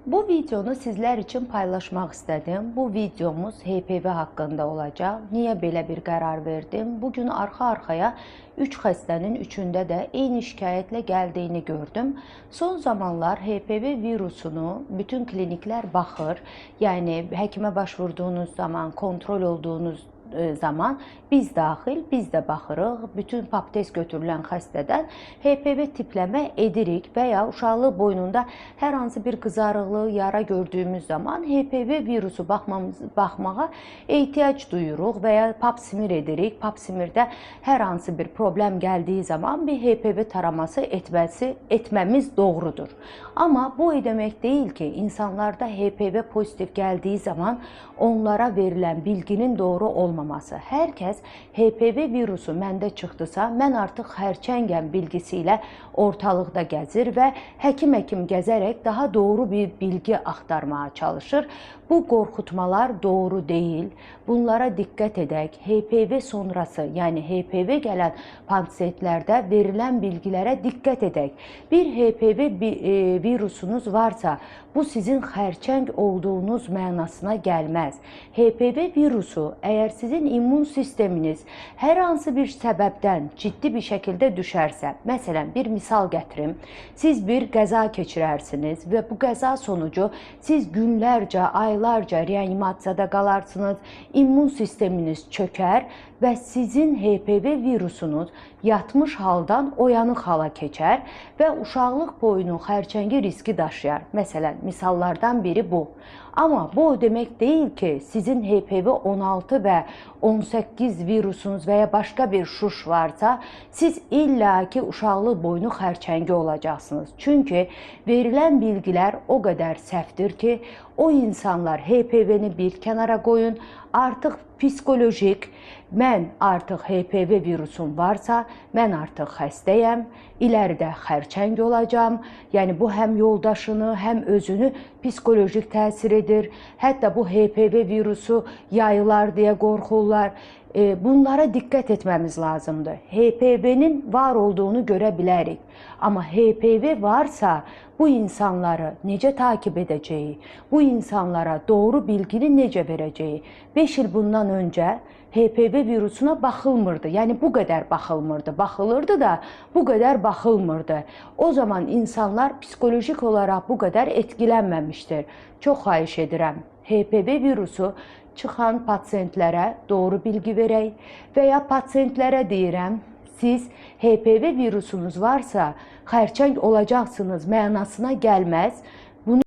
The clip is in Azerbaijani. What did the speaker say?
Bu videonu sizler için paylaşmak istedim. Bu videomuz HPV hakkında olacak. Niye böyle bir karar verdim? Bugün arka arkaya 3 xəstənin üçündə də eyni şikayətlə gəldiyini gördüm. Son zamanlar HPV virusunu bütün kliniklər baxır. Yəni həkimə başvurduğunuz zaman, kontrol olduğunuz zaman biz daxil, biz də baxırıq. Bütün pap test götürülən xəstədən HPV tipləmə edirik və ya uşaqlıq boynunda hər hansı bir qızarıqlı yara gördüyümüz zaman HPV virusu baxmağa ehtiyac duyuruq və ya pap smear edirik. Pap smeardə hər hansı bir problem gəldiyi zaman bir HPV taraması etməmiz doğrudur. Amma bu demək deyil ki, insanlarda HPV pozitif gəldiyi zaman onlara verilən bilginin doğru olmaması. Hər kəs HPV virusu məndə çıxdısa, mən artıq xərçəngəm bilgisi ilə ortalıqda gəzir və həkim gəzərək daha doğru bir bilgi axtarmağa çalışır. Bu qorxutmalar doğru deyil. Bunlara diqqət edək. HPV sonrası, yəni HPV gələn pasientlərdə verilən bilgilərə diqqət edək. Bir HPV virusunuz varsa, bu sizin xərçəng olduğunuz mənasına gəlməz. HPV virusu, əgər sizin immun sisteminiz hər hansı bir səbəbdən ciddi bir şəkildə düşərsə, məsələn, bir misal gətirim, siz bir qəza keçirərsiniz və bu qəza sonucu siz günlərcə, aylarca reanimasiyada qalarsınız, immun sisteminiz çökər və sizin HPV virusunuz yatmış haldan oyanıq hala keçər və uşaqlıq boyunu xərçəngi riski daşıyar. Məsələn, misallardan biri bu. Amma bu demək deyil ki, sizin HPV 16 və 18 virusunuz və ya başqa bir şuş varsa, siz illaki uşaqlıq boyunu xərçəngi olacaqsınız. Çünki verilən bilgilər o qədər səhvdir ki, o insanlar HPV-ni bir kənara qoyun, artıq psikolojik, mən artıq HPV virusum varsa, mən artıq xəstəyəm, iləridə xərçəng olacam. Yəni bu həm yoldaşını, həm özünü psikolojik təsir edir. Hətta bu HPV virusu yayılar deyə qorxurlar. Bunlara diqqət etməmiz lazımdır. HPV-nin var olduğunu görə bilərik. Amma HPV varsa, bu insanları necə takip edəcəyi, bu insanlara doğru bilgini necə verəcəyi. 5 il bundan öncə HPV virusuna baxılmırdı. Yəni bu qədər baxılmırdı. Baxılırdı da bu qədər baxılmırdı. O zaman insanlar psikolojik olaraq bu qədər etkilənməmişdir. Çox xahiş edirəm, HPV virusu çıxan pasientlərə doğru bilgi verək və ya pasientlərə deyirəm, siz HPV virusunuz varsa xərçəng olacaqsınız mənasına gəlməz.